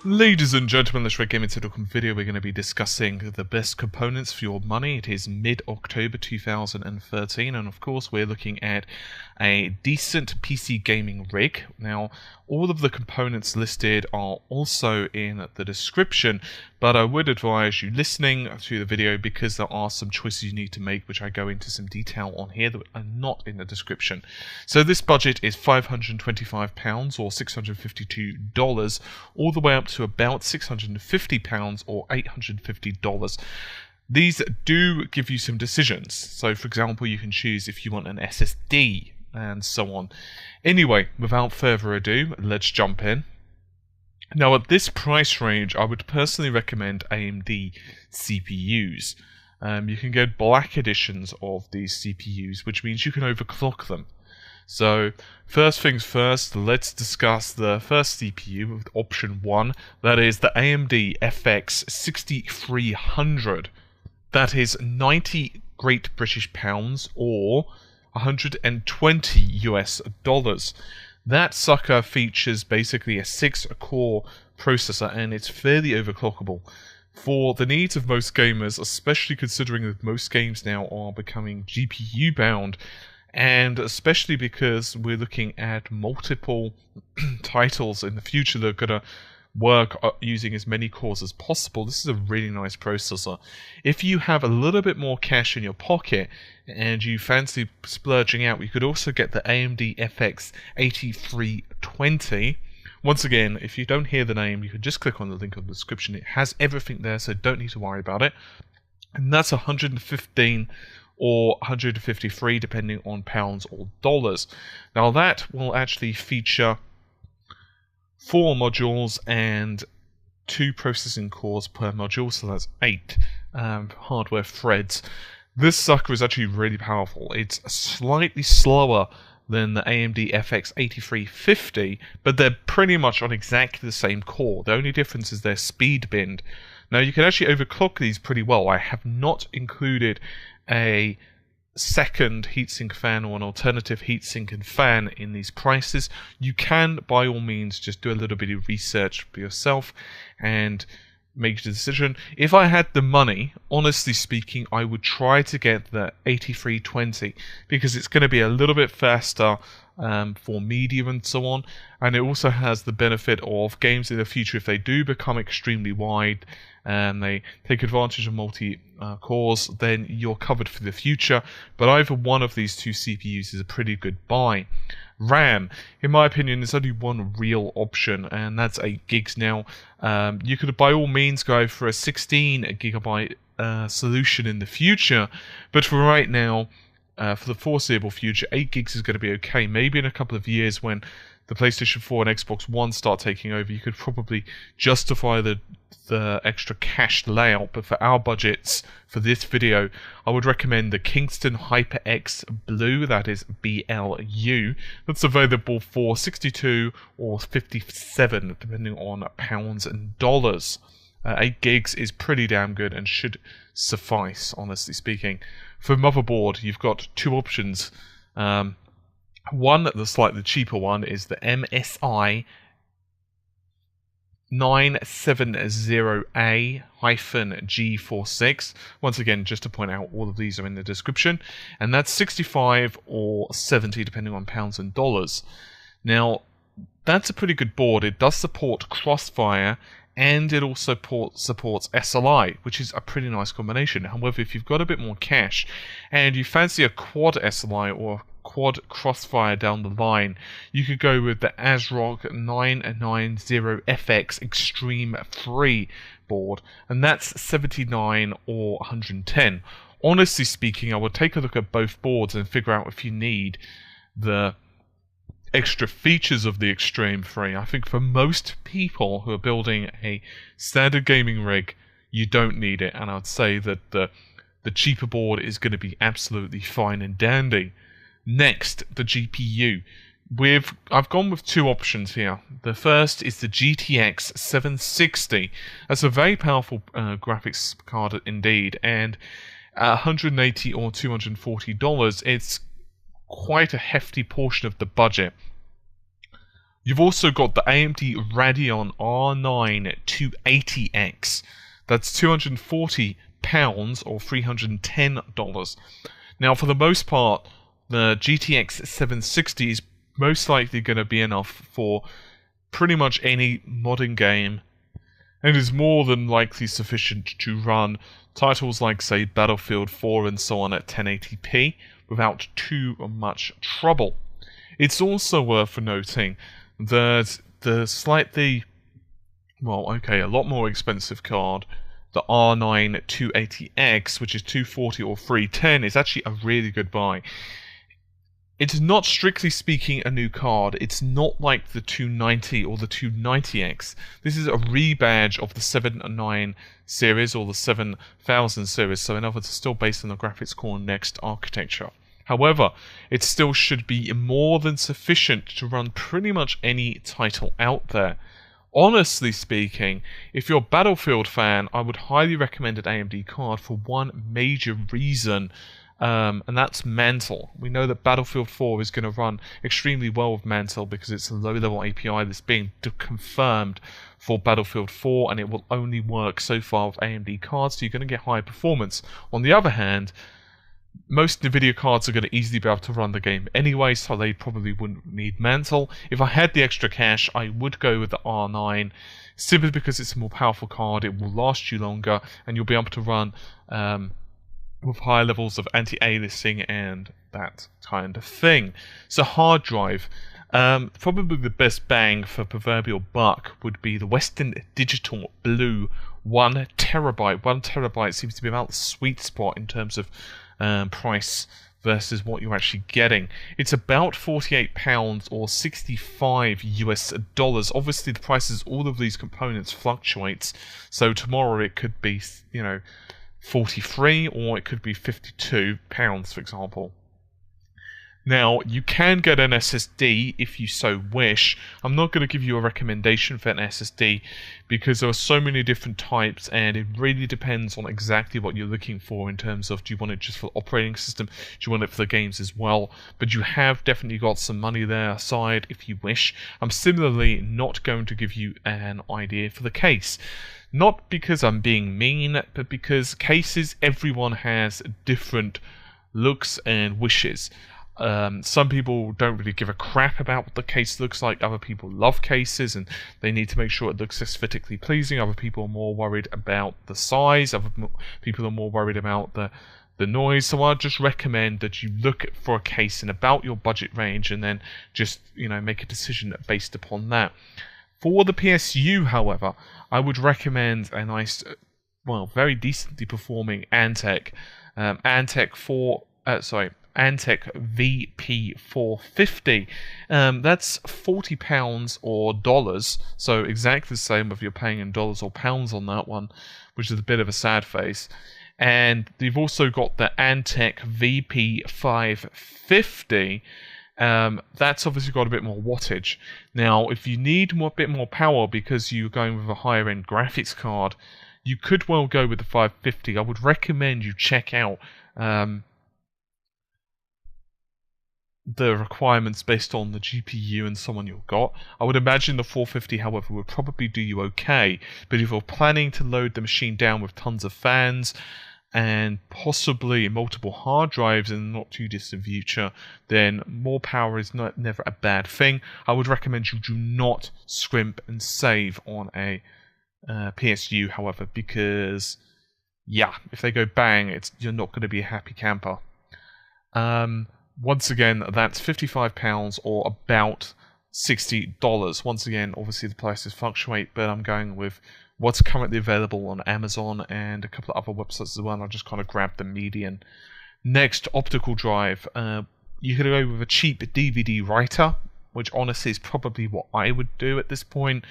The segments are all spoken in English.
Ladies and gentlemen, this Red Gaming Silicon video, we're going to be discussing the best components for your money. It is mid-October 2013, and of course we're looking at a decent PC gaming rig. Now, all of the components listed are also in the description, but I would advise you listening to the video because there are some choices you need to make, which I go into some detail on here that are not in the description. So this budget is £525 or $652, all the way up to about £650 or $850. These do give you some decisions. So for example, you can choose if you want an SSD and so on. Anyway, without further ado, let's jump in. Now at this price range, I would personally recommend AMD CPUs. You can get black editions of these CPUs, which means you can overclock them. So, first things first, let's discuss the first CPU with option 1, that is the AMD FX 6300. That is 90 Great British Pounds or 120 US dollars. That sucker features basically a 6-core processor and it's fairly overclockable. For the needs of most gamers, especially considering that most games now are becoming GPU bound, and especially because we're looking at multiple titles in the future that are going to work using as many cores as possible, this is a really nice processor. If you have a little bit more cash in your pocket and you fancy splurging out, you could also get the AMD FX 8320. Once again, if you don't hear the name, you can just click on the link in the description. It has everything there, so don't need to worry about it. And that's 115 or 153 depending on pounds or dollars. Now that will actually feature 4 modules and 2 processing cores per module, so that's 8 hardware threads. This sucker is actually really powerful. It's slightly slower than the AMD FX 8350, but they're pretty much on exactly the same core. The only difference is their speed bind. Now you can actually overclock these pretty well. I have not included a second heatsink fan or an alternative heatsink and fan in these prices. You can by all means just do a little bit of research for yourself and make the decision. If I had the money, honestly speaking, I would try to get the 8320 because it's going to be a little bit faster for media and so on, and it also has the benefit of games in the future, if they do become extremely wide and they take advantage of multi cores, then you're covered for the future. But either one of these two CPUs is a pretty good buy. RAM, in my opinion, there's only one real option, and that's 8 gigs now. You could by all means go for a 16 gigabyte solution in the future, but for right now, for the foreseeable future, 8 gigs is going to be okay. Maybe in a couple of years when the PlayStation 4 and Xbox One start taking over, you could probably justify the extra cached layout, but for our budgets for this video, I would recommend the Kingston HyperX Blue, that is BLU. That's available for 62 or 57 depending on pounds and dollars. 8 gigs is pretty damn good and should suffice, honestly speaking. For motherboard, you've got 2 options. One, the slightly cheaper one, is the MSI 970A-G46. Once again, just to point out, all of these are in the description, and that's 65 or 70 depending on pounds and dollars. Now, that's a pretty good board. It does support Crossfire, and it also supports SLI, which is a pretty nice combination. However, if you've got a bit more cash and you fancy a quad SLI or quad Crossfire down the line, you could go with the ASRock 990FX Extreme 3 board, and that's 79 or 110. Honestly speaking, I would take a look at both boards and figure out if you need the extra features of the Extreme 3. I think for most people who are building a standard gaming rig, you don't need it, and I'd say that the cheaper board is going to be absolutely fine and dandy. Next, the GPU. I've gone with 2 options here. The first is the GTX 760. That's a very powerful graphics card indeed, and at $180 or $240, it's quite a hefty portion of the budget. You've also got the AMD Radeon R9 280X. That's £240 or $310. Now, for the most part, the GTX 760 is most likely going to be enough for pretty much any modern game, and is more than likely sufficient to run titles like, say, Battlefield 4 and so on at 1080p without too much trouble. It's also worth noting that the slightly, well, okay, a lot more expensive card, the R9 280X, which is 240 or 310, is actually a really good buy. It's not strictly speaking a new card. It's not like the 290 or the 290X. This is a rebadge of the 709 series or the 7000 series, so in other words, it's still based on the graphics core Next architecture. However, it still should be more than sufficient to run pretty much any title out there. Honestly speaking, if you're a Battlefield fan, I would highly recommend an AMD card for one major reason, and that's Mantle. We know that Battlefield 4 is going to run extremely well with Mantle because it's a low-level API that's being confirmed for Battlefield 4, and it will only work so far with AMD cards, so you're going to get higher performance. On the other hand, most NVIDIA cards are going to easily be able to run the game anyway, so they probably wouldn't need Mantle. If I had the extra cash, I would go with the R9, simply because it's a more powerful card, it will last you longer, and you'll be able to run with higher levels of anti-aliasing and that kind of thing. So hard drive. Probably the best bang for proverbial buck would be the Western Digital Blue 1 terabyte. 1 terabyte seems to be about the sweet spot in terms of price versus what you're actually getting. It's about £48 or 65 US dollars. Obviously, the prices of all of these components fluctuates. So tomorrow it could be, 43 or it could be £52, for example. Now, you can get an SSD if you so wish. I'm not going to give you a recommendation for an SSD because there are so many different types, and it really depends on exactly what you're looking for in terms of, do you want it just for the operating system, do you want it for the games as well? But you have definitely got some money there aside if you wish. I'm similarly not going to give you an idea for the case. Not because I'm being mean, but because cases, everyone has different looks and wishes. Some people don't really give a crap about what the case looks like. Other people love cases and they need to make sure it looks aesthetically pleasing. Other people are more worried about the size. Other people are more worried about the noise. So I just recommend that you look for a case in about your budget range and then just make a decision based upon that. For the PSU, however, I would recommend a nice, very decently performing Antec VP450. That's £40 or dollars, so exactly the same if you're paying in dollars or pounds on that one, which is a bit of a sad face. And you've also got the Antec VP550. That's obviously got a bit more wattage. Now, if you need a bit more power because you're going with a higher end graphics card, you could well go with the 550. I would recommend you check out the requirements based on the GPU and so on you've got. I would imagine the 450, however, would probably do you okay, but if you're planning to load the machine down with tons of fans and possibly multiple hard drives in the not too distant future, then more power is never a bad thing. I would recommend you do not scrimp and save on a PSU, however, because if they go bang, you're not going to be a happy camper. Once again, that's £55 or about $60. Once again, obviously the prices fluctuate, but I'm going with what's currently available on Amazon and a couple of other websites as well. I'll just kind of grab the median. Next, optical drive. You could go with a cheap DVD writer, which honestly is probably what I would do at this point.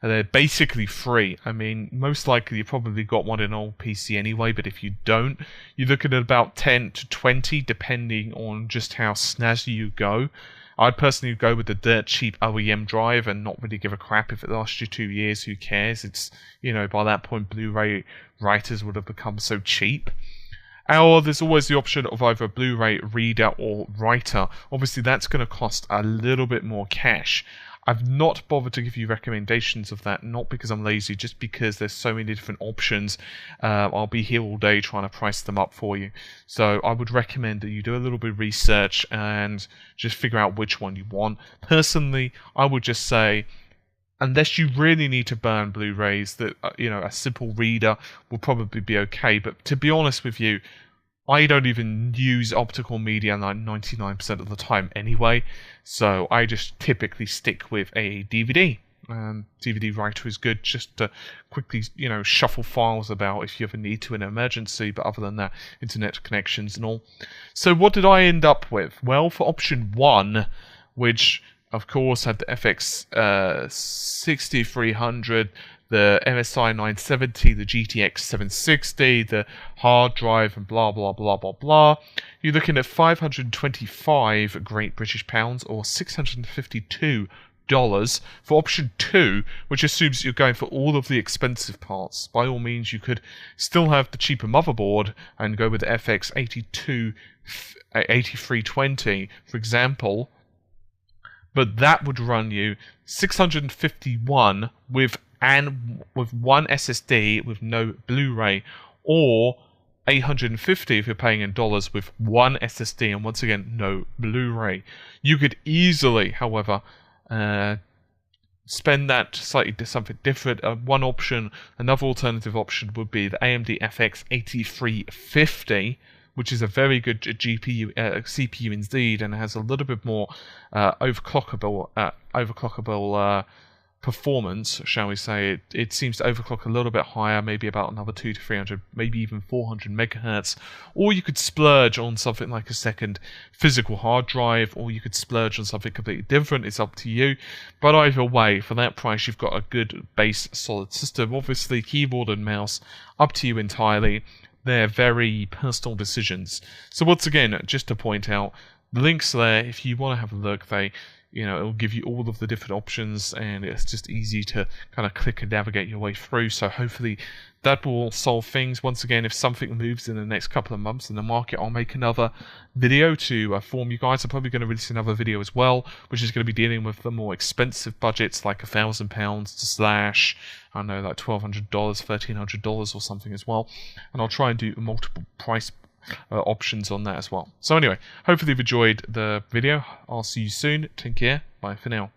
They're basically free. I mean, most likely you probably got one in an old PC anyway, but if you don't, you're looking at about 10 to 20, depending on just how snazzy you go. I'd personally go with the dirt cheap OEM drive and not really give a crap if it lasts you 2 years, who cares? It's, by that point, Blu-ray writers would have become so cheap. Or there's always the option of either a Blu-ray reader or writer. Obviously, that's going to cost a little bit more cash. I've not bothered to give you recommendations of that, not because I'm lazy, just because there's so many different options. I'll be here all day trying to price them up for you. So I would recommend that you do a little bit of research and just figure out which one you want. Personally, I would just say, unless you really need to burn Blu-rays, that a simple reader will probably be okay. But to be honest with you, I don't even use optical media like 99% of the time anyway, so I just typically stick with a DVD. DVD writer is good just to quickly, shuffle files about if you ever need to in an emergency, but other than that, internet connections and all. So what did I end up with? Well, for option 1, which of course had the FX 6300, the MSI 970, the GTX 760, the hard drive, and blah blah blah blah blah. You're looking at 525 Great British Pounds, or $652 for option 2, which assumes you're going for all of the expensive parts. By all means, you could still have the cheaper motherboard and go with the FX 8320, for example. But that would run you 651 with one SSD with no Blu-ray, or 850 if you're paying in dollars with one SSD and once again no Blu-ray. You could easily, however, spend that slightly something different. Another alternative option would be the AMD FX 8350, which is a very good CPU indeed, and has a little bit more overclockable performance, shall we say. It seems to overclock a little bit higher, maybe about another 200 to 300, maybe even 400 megahertz. Or you could splurge on something like a second physical hard drive, or you could splurge on something completely different. It's up to you. But either way, for that price, you've got a good base solid system. Obviously, keyboard and mouse, up to you entirely. They're very personal decisions. So once again, just to point out, the links there, if you want to have a look, it'll give you all of the different options, and it's just easy to kind of click and navigate your way through. So hopefully that will solve things. Once again, if something moves in the next couple of months in the market, I'll make another video to inform you guys. I'm probably going to release another video as well, which is going to be dealing with the more expensive budgets, like £1,000 to slash, I don't know, like $1,200, $1,300 or something as well. And I'll try and do multiple price options on that as well. So anyway, hopefully you've enjoyed the video. I'll see you soon. Take care. Bye for now.